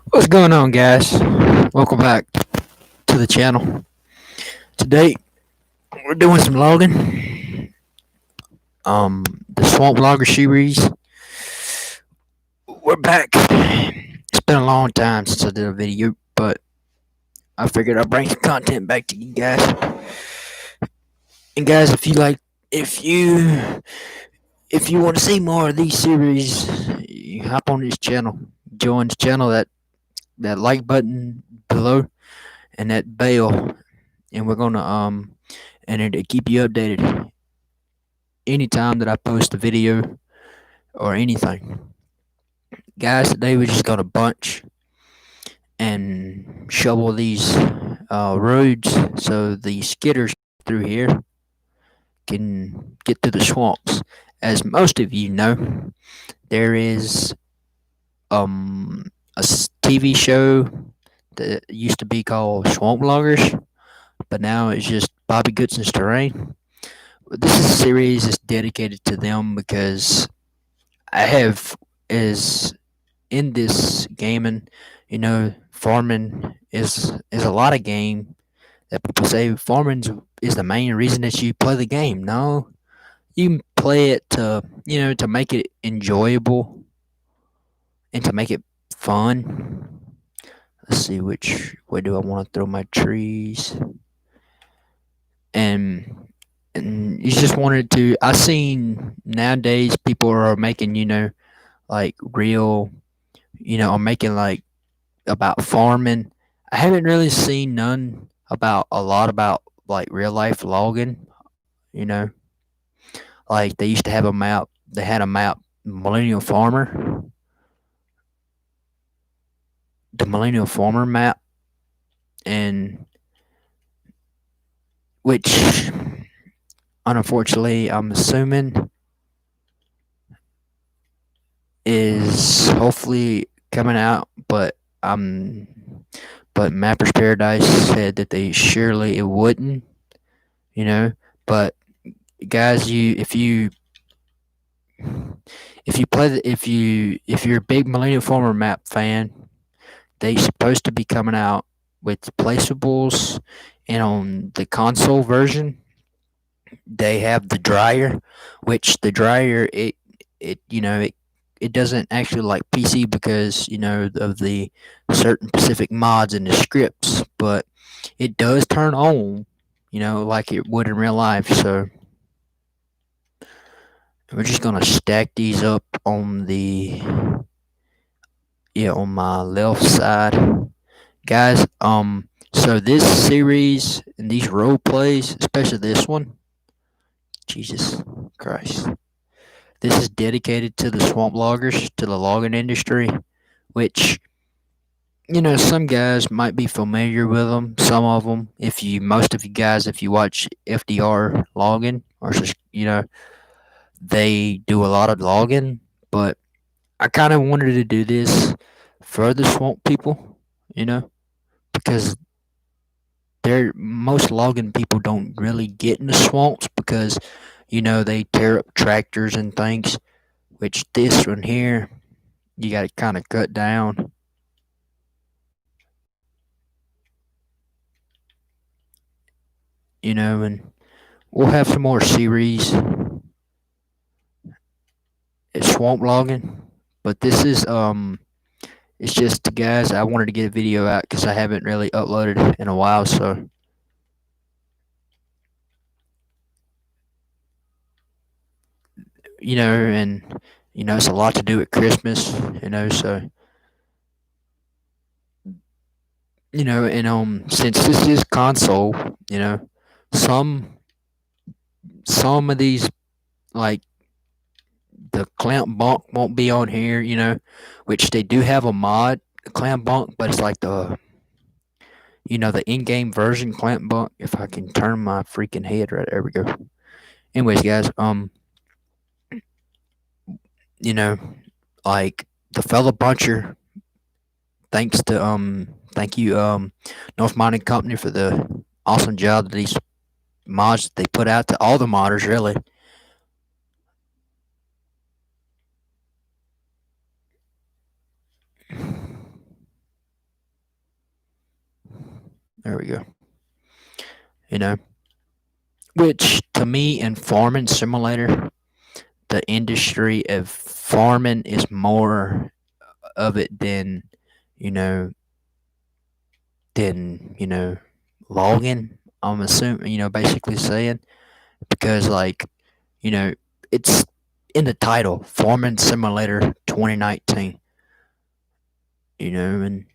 What's going on, guys? Welcome back to the channel. Today we're doing some logging. The Swamp Logger series. We're back. It's been a long time since I did a video, but I figured I'd bring some content back to you guys. And guys, if you if you want to see more of these series, you hop on this channel, join the channel. That like button below and that bell, and we're gonna and it'll keep you updated anytime that I post a video or anything. Guys, today we're just gonna bunch and shovel these roads so the skidders through here can get to the swamps. As most of you know, there is a TV show that used to be called Swamp Loggers, but now it's just Bobby Goodson's Terrain. This is a series that's dedicated to them because I have is in this gaming, farming is a lot of game that people say farming is the main reason that you play the game. No, you can play it to to make it enjoyable and to make it fun. Let's see which way do I want to throw my trees, and you just wanted to. I seen nowadays people are making like real, are making like about farming. I haven't really seen none about a lot about like real life logging. You know, like they used to have a map. They had a map, Millennial Farmer, the Millennial Farmer map, and which unfortunately I'm assuming is hopefully coming out, but Mappers Paradise said that they surely it wouldn't, you know. But guys, if you play the, if you're a big Millennial Farmer map fan, they supposed to be coming out with placeables, and on the console version, they have the dryer, which the dryer it doesn't actually like PC because of the certain specific mods and the scripts, but it does turn on, like it would in real life. So we're just gonna stack these up on the on my left side, guys. So this series and these role plays, especially this one, Jesus Christ. This is dedicated to the swamp loggers, to the logging industry, which some guys might be familiar with them. Some of them, most of you guys, if you watch FDR logging, or they do a lot of logging. But I kind of wanted to do this for the swamp people, because most logging people don't really get in the swamps because they tear up tractors and things, which this one here you got to kind of cut down, and we'll have some more series at swamp logging. But this is it's just, guys, I wanted to get a video out because I haven't really uploaded in a while. So and it's a lot to do at Christmas, so and since this is console, some some of these, like the clamp bunk won't be on here, which they do have a mod clamp bunk, but it's like the in-game version clamp bunk. If I can turn my freaking head right there, we go. Anyways, guys, like the fella buncher, thank you North Mining Company for the awesome job that these mods that they put out to all the modders, really. There we go. You know, which to me in Farming Simulator, the industry of farming is more of it than, you know, than logging. I'm assuming, basically saying because like, you know, it's in the title, Farming Simulator 2019. And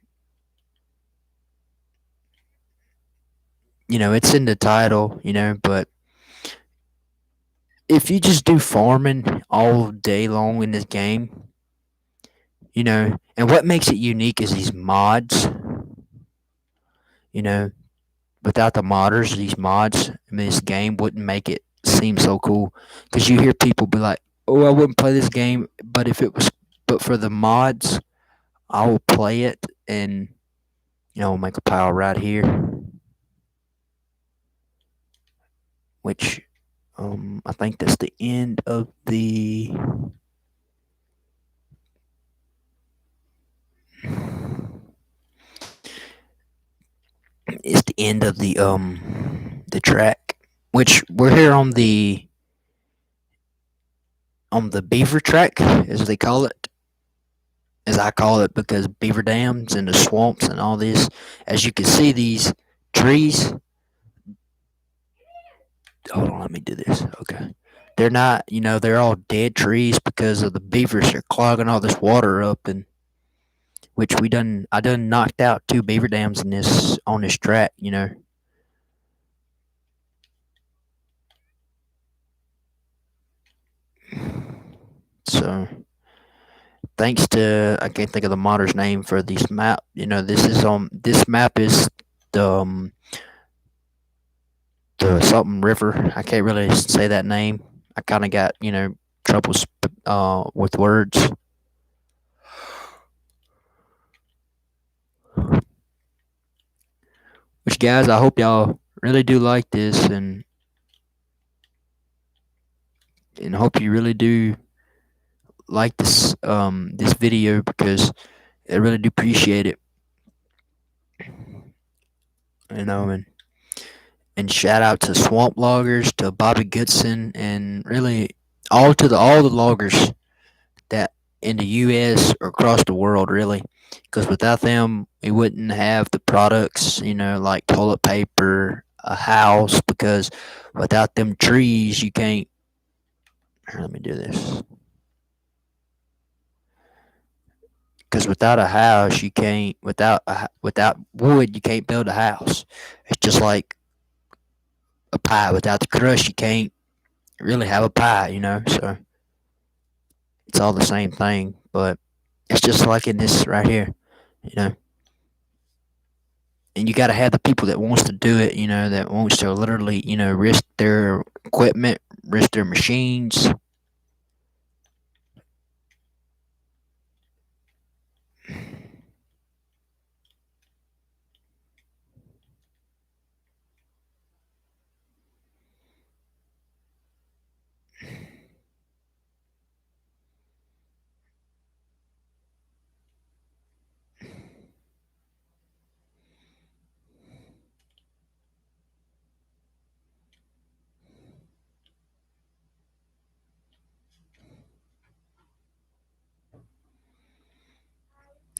it's in the title, but if you just do farming all day long in this game, and what makes it unique is these mods, you know, without the modders, these mods in this game wouldn't make it seem so cool. Because you hear people be like, "Oh, I wouldn't play this game, but for the mods, I will play it and we'll make a pile right here." Which, I think that's the end of the. It's the end of the track, which we're here on the beaver track, as they call it, as I call it, because beaver dams and the swamps and all this. As you can see, these trees. Hold on, let me do this. Okay, they're not. They're all dead trees because of the beavers are clogging all this water up, and which I done knocked out 2 beaver dams in this on this track. So thanks to I can't think of the modder's name for this map. This map is the um, the something river. I can't really say that name. I kind of got troubles with words. Which guys, I hope y'all really do like this and hope you really do like this video because I really do appreciate it. And shout out to Swamp Loggers, to Bobby Goodson, and really all the loggers that in the U.S. or across the world, really, because without them, we wouldn't have the products, like toilet paper, a house, because without them trees, you can't. Here, let me do this. Because without a house, you can't. Without wood, you can't build a house. It's just like a pie. Without the crust, you can't really have a pie. So it's all the same thing, but it's just like in this right here, you know. And you got to have the people that wants to do it, that wants to literally, risk their equipment, risk their machines.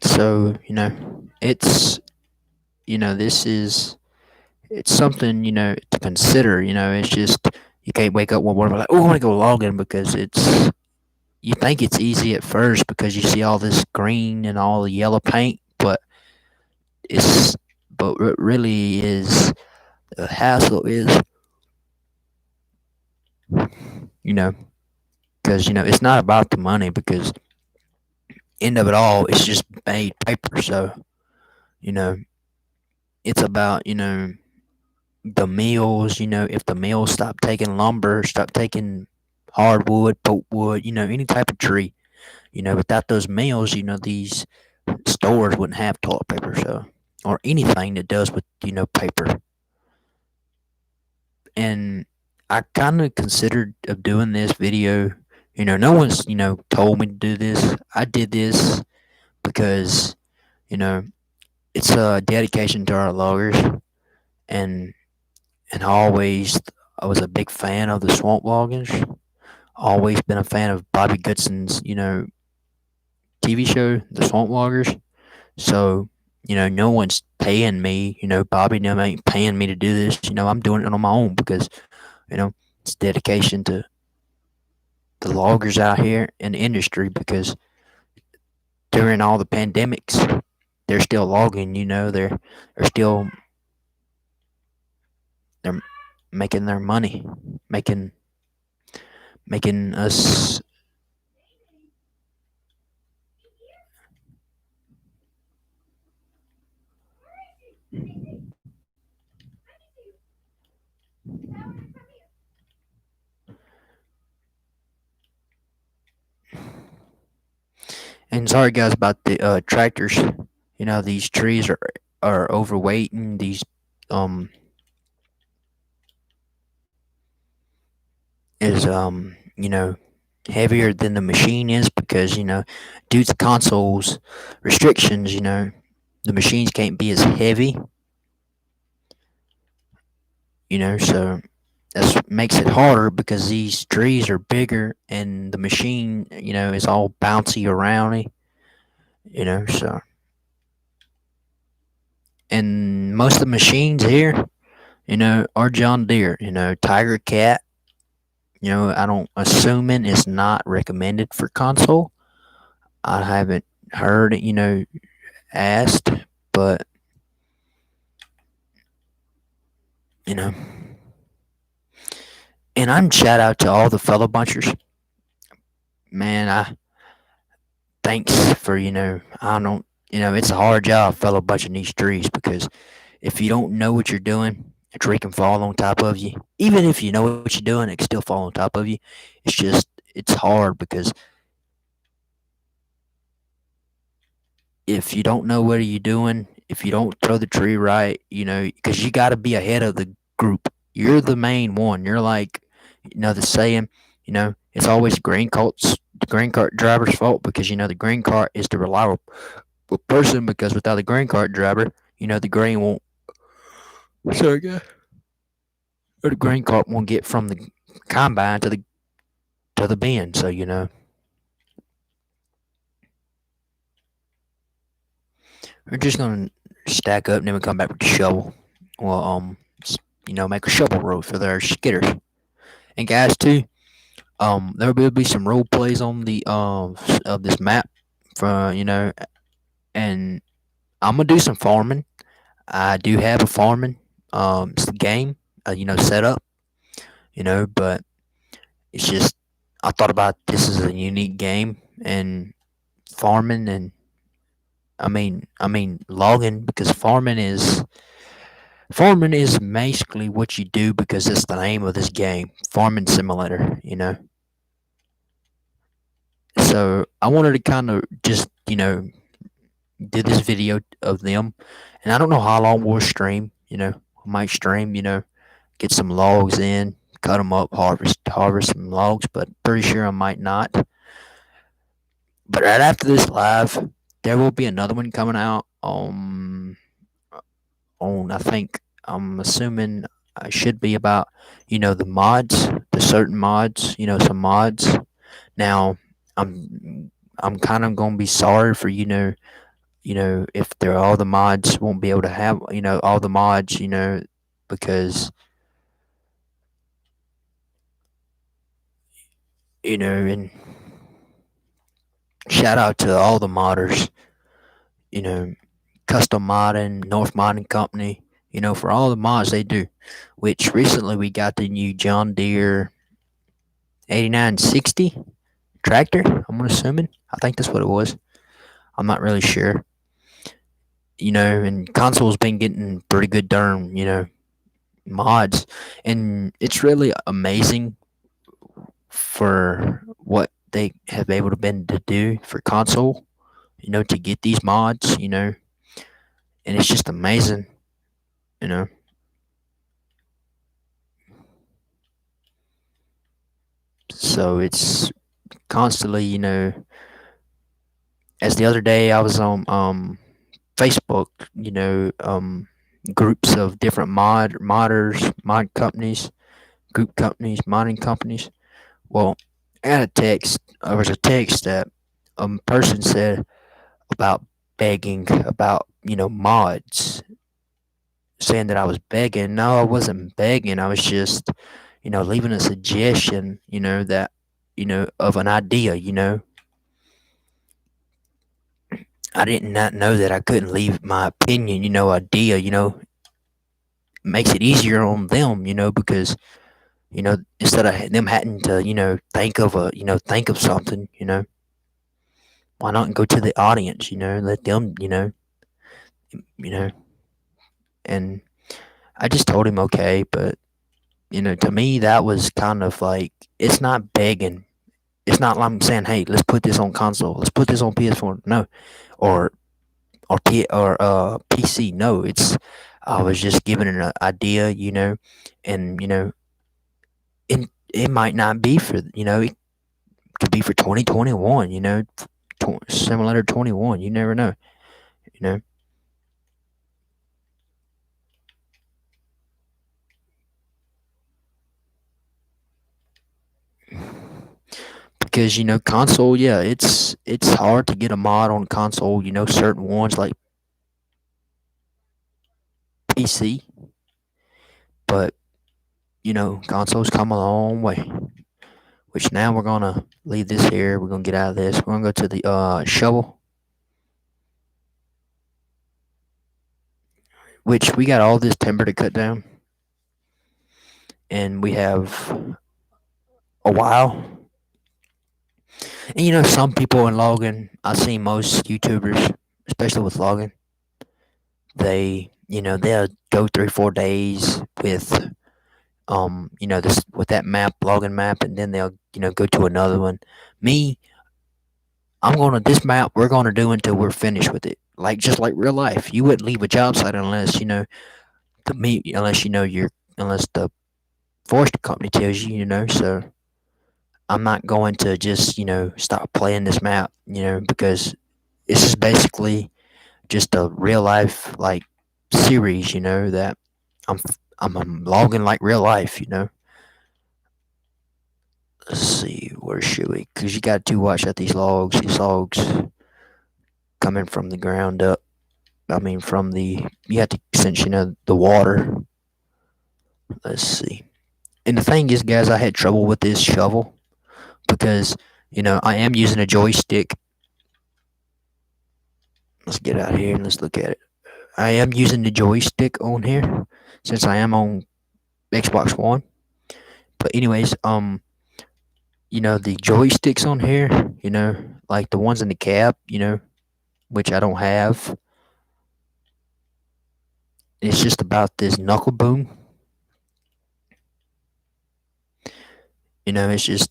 So, this is it's something, to consider. It's just you can't wake up one morning like, oh, I want to go logging because you think it's easy at first because you see all this green and all the yellow paint, but it's but what really is the hassle is, you know, because it's not about the money because end of it all, it's just made paper. So you know, it's about the mills. If the mills stop taking lumber, stop taking hardwood, pulpwood, any type of tree. Without those mills, these stores wouldn't have toilet paper, so or anything that does with paper. And I kind of considered of doing this video. No one's told me to do this. I did this because you know it's a dedication to our loggers. and and I was a big fan of the Swamp Loggers. Always been a fan of Bobby Goodson's, TV show, The Swamp Loggers. So, no one's paying me. Bobby them ain't paying me to do this. I'm doing it on my own because, you know, it's dedication to the loggers out here in the industry because during all the pandemics, they're still logging. They're still they're making their money, making making us. And sorry guys about the tractors. These trees are overweight and these um is heavier than the machine is because due to consoles restrictions, the machines can't be as heavy, so that makes it harder because these trees are bigger and the machine, is all bouncy around it, so and most of the machines here, are John Deere, Tiger Cat, I don't assuming it's not recommended for console. I haven't heard it, asked, but you know, and I'm shout out to all the fellow bunchers. Man, I thanks for I don't it's a hard job fellow bunching these trees because if you don't know what you're doing, a tree can fall on top of you. Even if you know what you're doing, it can still fall on top of you. It's hard because if you don't know what are you doing, if you don't throw the tree right, because you got to be ahead of the group. You're the main one. You're like, the saying, it's always the grain cart driver's fault because the grain cart is the reliable person because without the grain cart driver, the grain won't. Sorry, guy. Or the grain cart won't get from the combine to the bin. So we're just gonna stack up, and then we come back with the shovel. Well, make a shovel road for their skitters. And guys, too, there will be some role plays on the of this map for and I'm gonna do some farming. I do have a farming game, set up, but it's just I thought about this as a unique game and farming and I mean logging because farming is basically what you do because it's the name of this game, Farming Simulator, So I wanted to kind of just, did this video of them, and I don't know how long we'll stream. I might stream, get some logs in, cut them up, harvest some logs, but pretty sure I might not. But right after this live, there will be another one coming out on I think I'm assuming I should be about the mods, the certain mods, some mods. Now I'm kind of gonna be sorry for if they're all the mods won't be able to have all the mods because and shout out to all the modders, you know Custom Modding, North Modding Company, for all the mods they do. Which recently we got the new John Deere 8960 tractor. I'm assuming. I think that's what it was. I'm not really sure. And console's been getting pretty good darn mods, and it's really amazing for what they have able to been to do for console. To get these mods. And it's just amazing. You know, so it's constantly. As the other day I was on Facebook. groups of different mod companies, group companies, modding companies. Well, I got a text. There was a text that a person said about begging about mods, saying that I was begging. No, I wasn't begging. I was just leaving a suggestion. That of an idea. I did not know that I couldn't leave my opinion. Idea. Makes it easier on them. Because instead of them having to think of something. Why not go to the audience? Let them. You know, and I just told him okay, but to me that was kind of like it's not begging. It's not like I'm saying, hey, let's put this on console, let's put this on PS4. No, or PC. No, it's I was just giving an idea, and it might not be for it could be for 2021. Simulator 21. You never know. You know because console, yeah, it's hard to get a mod on console. Certain ones like PC, but consoles come a long way. Which now we're gonna leave this here. We're gonna get out of this. We're gonna go to the shovel, which we got all this timber to cut down, and we have a while. And some people in logging, I see most YouTubers, especially with logging, they'll go 3 4 days with this with that map, logging map, and then they'll go to another one. Me, I'm gonna this map we're gonna do until we're finished with it. Like just like real life, you wouldn't leave a job site unless unless unless the forestry company tells you. So I'm not going to just stop playing this map. Because this is basically just a real life like series. That I'm I'm logging like real life. Let's see, where should we? Because you got to watch out these logs. These logs coming from the ground up. I mean, from the you have to since the water. Let's see. And the thing is, guys, I had trouble with this shovel because I am using a joystick. Let's get out here and let's look at it. I am using the joystick on here since I am on Xbox One. But anyways, the joysticks on here, like the ones in the cab, which I don't have. It's just about this knuckle boom. It's just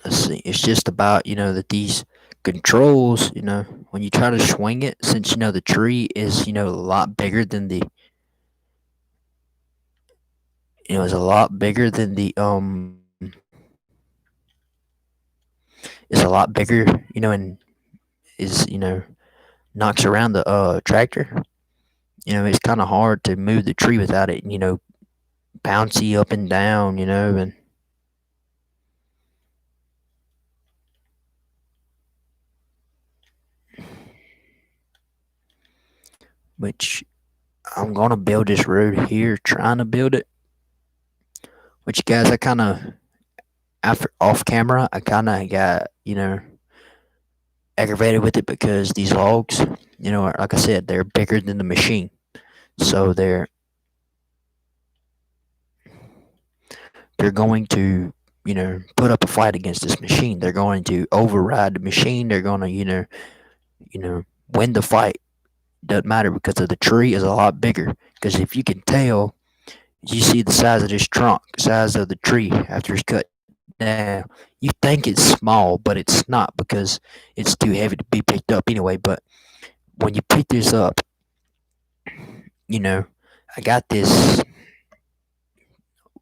let's see. It's just about that these controls, when you try to swing it, since the tree is a lot bigger than the is a lot bigger than the is a lot bigger, and is knocks around the tractor. It's kind of hard to move the tree without it, bouncy up and down, and which I'm gonna build this road here, trying to build it. Which guys, I kind of after off camera, I kind of got aggravated with it because these logs, like I said, they're bigger than the machine, so they're going to put up a fight against this machine. They're going to override the machine. They're going to win the fight. Doesn't matter because of the tree is a lot bigger. Because if you can tell, you see the size of this trunk, size of the tree after it's cut down. You think it's small, but it's not because it's too heavy to be picked up anyway. But when you pick this up, you know, I got this,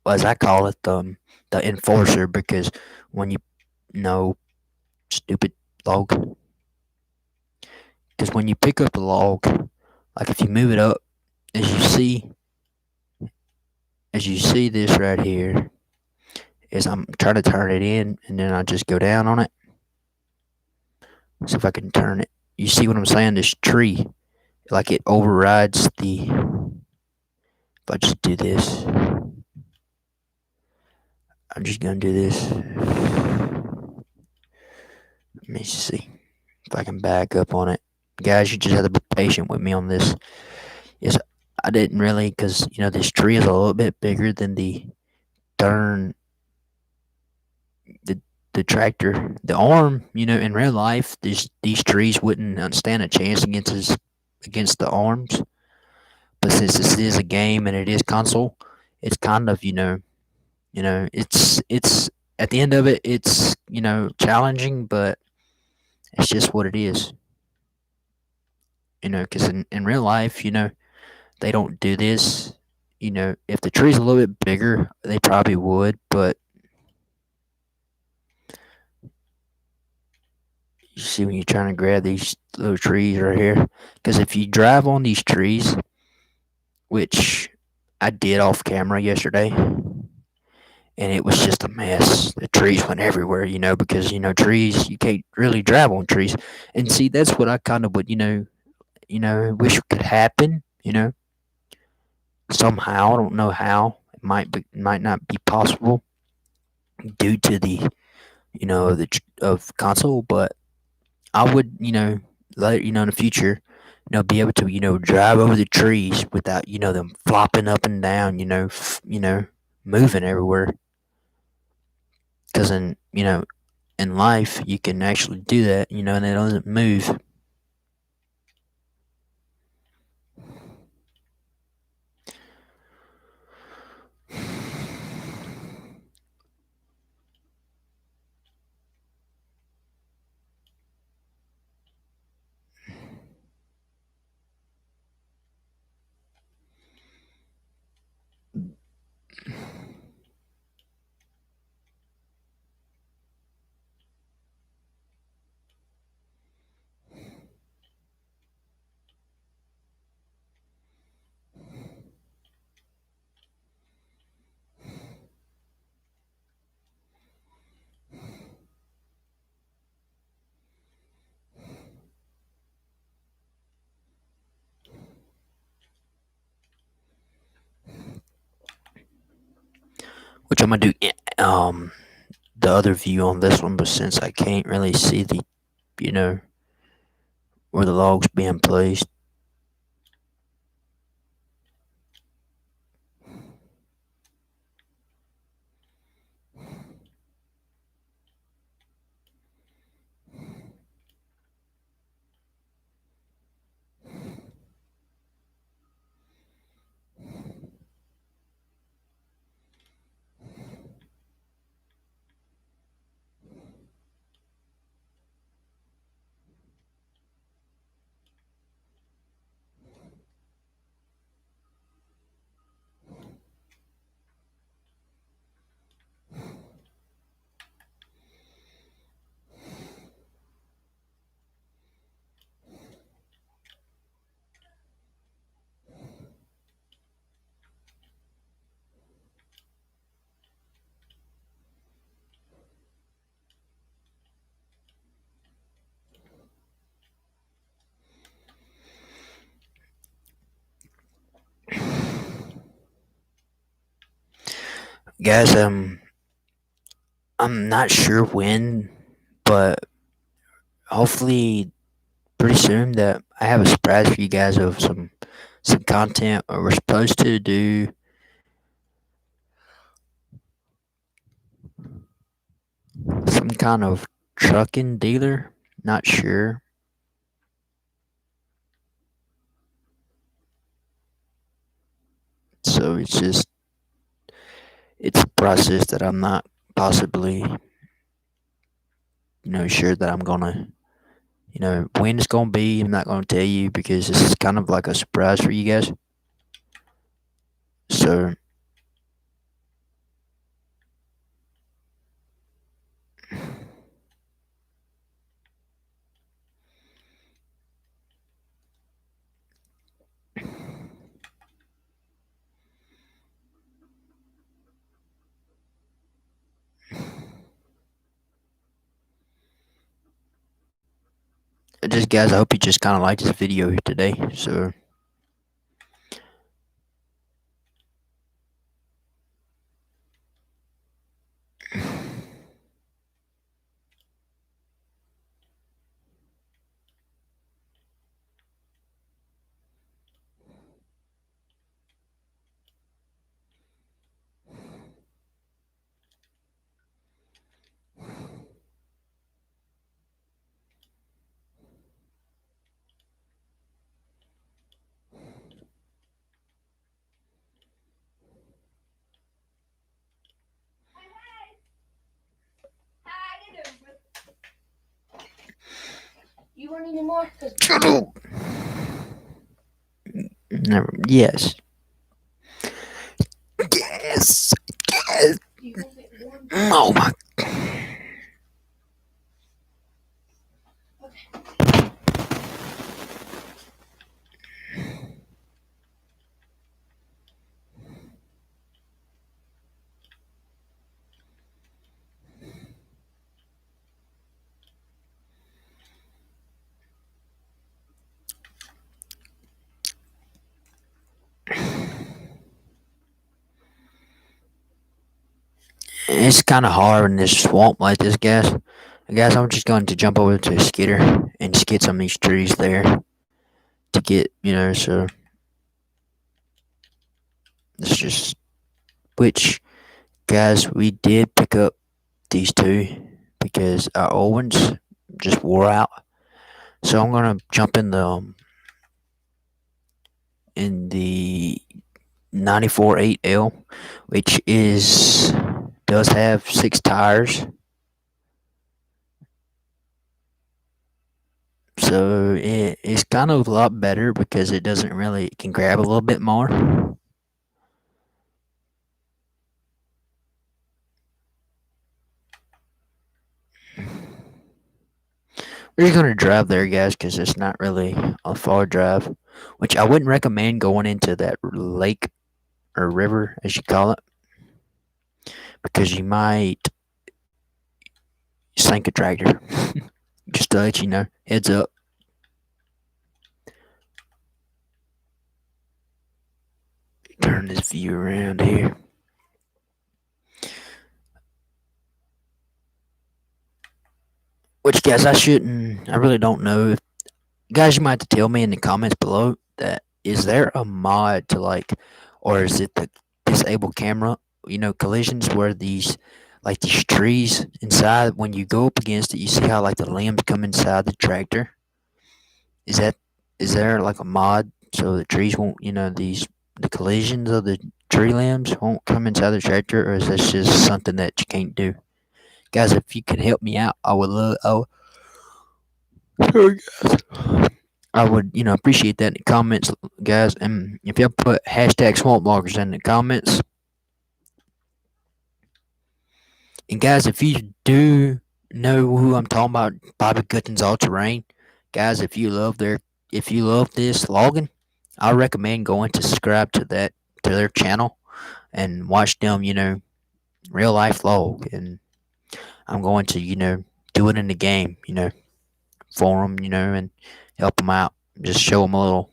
as I call it, the enforcer, because when you stupid log, because when you pick up a log, Like if you move it up, as you see, as you see this right here, is I'm trying to turn it in, and then I just go down on it. See if I can turn it. You see what I'm saying? This tree, like it overrides the. If I just do this, I'm just gonna do this. Let me see if I can back up on it. Guys, you just have to be patient with me on this. Yes, I didn't really, because, this tree is a little bit bigger than darn, the, the tractor. The arm, in real life, these trees wouldn't stand a chance against the arms. But since this is a game and it is console, it's kind of, it's at the end of it, it's, challenging, but it's just what it is. Because in real life, they don't do this. If the tree's a little bit bigger, they probably would, but you see when you're trying to grab these little trees right here, because if you drive on these trees, which I did off camera yesterday, and it was just a mess. The trees went everywhere, because trees, you can't really drive on trees. And see, that's what I kind of would, wish could happen, somehow. I don't know how. It might not be possible due to the, of console, but I would, later, in the future, be able to, drive over the trees without, them flopping up and down, moving everywhere. Because in life, you can actually do that, and it doesn't move. Which I'm gonna do. The other view on this one, but since I can't really see you know, where the log's being placed. Guys, I'm not sure when, but hopefully pretty soon that I have a surprise for you guys of some content. We're supposed to do some kind of trucking dealer. Not sure. So it's a process that I'm not possibly, sure that I'm gonna, when it's gonna be. I'm not gonna tell you because this is kind of like a surprise for you guys. So just guys, I hope you just kind of liked this video today. So You want any more? never. Yes. Yes. Yes. You want it warm? Oh my. It's kind of hard in this swamp like this, guys. Guys, I'm just going to jump over to a skidder and skid some of these trees there to get, so it's just, which, guys, we did pick up these two because our old ones just wore out. So I'm going to jump in the 94 8L, which does have 6 tires. So it's kind of a lot better because it can grab a little bit more. We're going to drive there, guys, because it's not really a far drive, which I wouldn't recommend going into that lake or river, as you call it, because you might sink a tractor. Just to let you know, heads up. Turn this view around here. Which, guys, I really don't know. Guys, you might have to tell me in the comments below that is there a mod to or is it the disable camera, collisions where these trees inside, when you go up against it, you see how the limbs come inside the tractor? Is that, is there a mod so the trees won't, the collisions of the tree limbs won't come inside the tractor, or is that just something that you can't do? Guys, if you could help me out, I would love. Sorry, guys. I would, appreciate that in the comments, guys. And if y'all put hashtag swamp loggers in the comments, and guys, if you do know who I'm talking about, Bobby Gutton's All Terrain, guys, if you love this logging, I recommend going to subscribe to their channel and watch them, real life log. And I'm going to, do it in the game, for them, and help them out. Just show them a little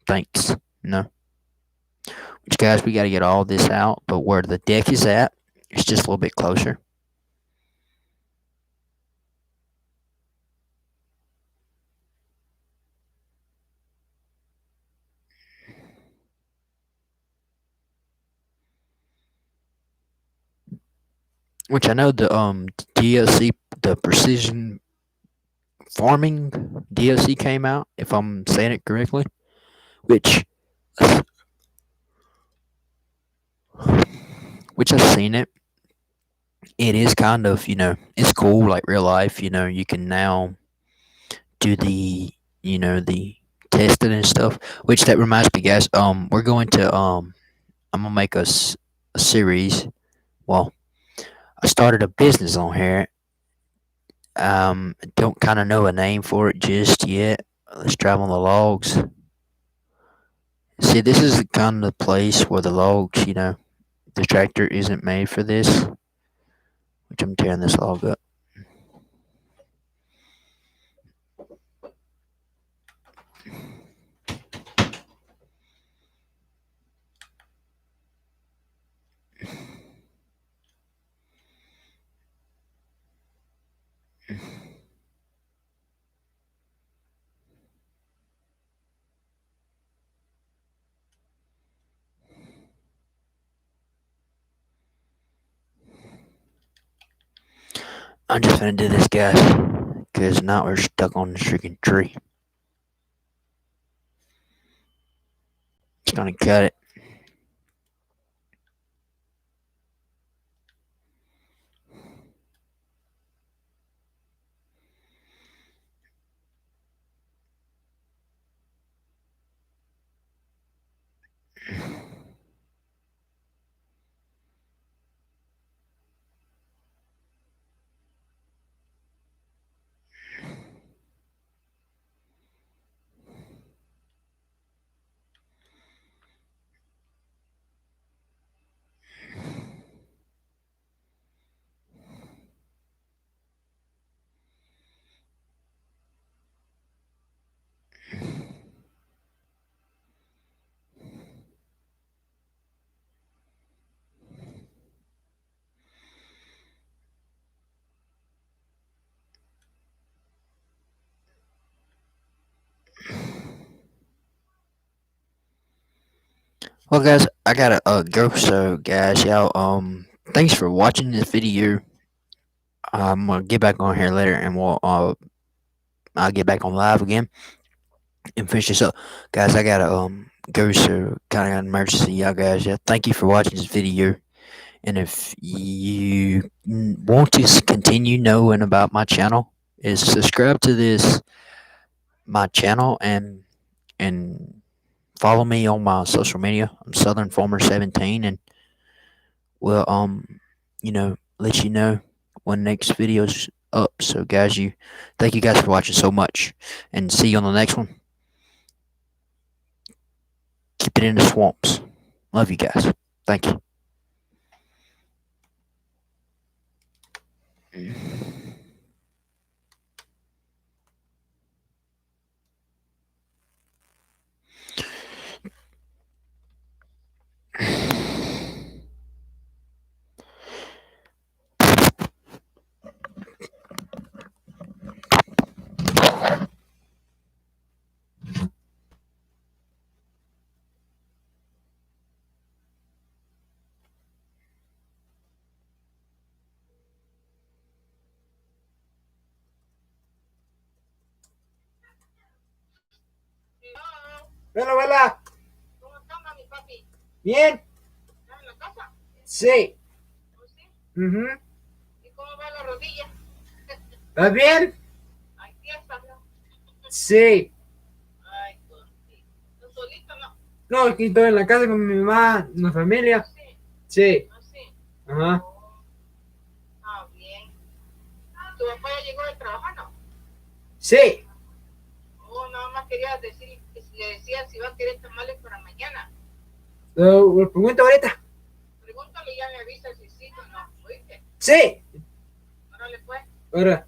thanks, Which, guys, we got to get all this out, but where the deck is at, it's just a little bit closer. Which I know the DLC, the Precision Farming DLC came out, if I'm saying it correctly. Which I've seen it. It is kind of, it's cool, like real life. You can now do the testing and stuff. Which that reminds me, guys. We're going to I'm gonna make a series. Well, I started a business on here. Don't kind of know a name for it just yet. Let's drive on the logs. See, this is the kind of place where the logs, the tractor isn't made for this. Which I'm tearing this log up. I'm just gonna do this, guys, because now we're stuck on this freaking tree. Just gonna cut it. Well, guys, I gotta go. So, guys, y'all, thanks for watching this video. I'm gonna get back on here later, and I'll get back on live again and finish this up, guys. I gotta go. So, kind of an emergency, y'all, guys. Yeah, thank you for watching this video. And if you want to continue knowing about my channel, is subscribe to my channel and follow me on my social media. I'm Southern Farmer 17, and we'll let you know when next video's up. So, guys, thank you guys for watching so much, and see you on the next one. Keep it in the swamps. Love you guys. Thank you. Hola, hola. ¿Cómo estás, mi papi? ¿Bien? ¿Estás en la casa? Sí. ¿Oh, sí? Ujú. ¿Y cómo va la rodilla? ¿Estás bien? Hay fiestas, ¿no? Sí. Ay, pues sí. ¿Estás solito, no? No, aquí estoy en la casa con mi mamá, mi familia. Sí. Sí. ¿Ah, sí? Ajá. Oh. Ah, bien. ¿Tu papá ya llegó de trabajar, no? Sí. Oh, nada más quería decir que si le decían si va a querer tamales para mañana. Lo pregunto ahorita. Pregúntale y ya me avisa si sí o no. ¿Oíste? Sí. Órale, pues. Ahora.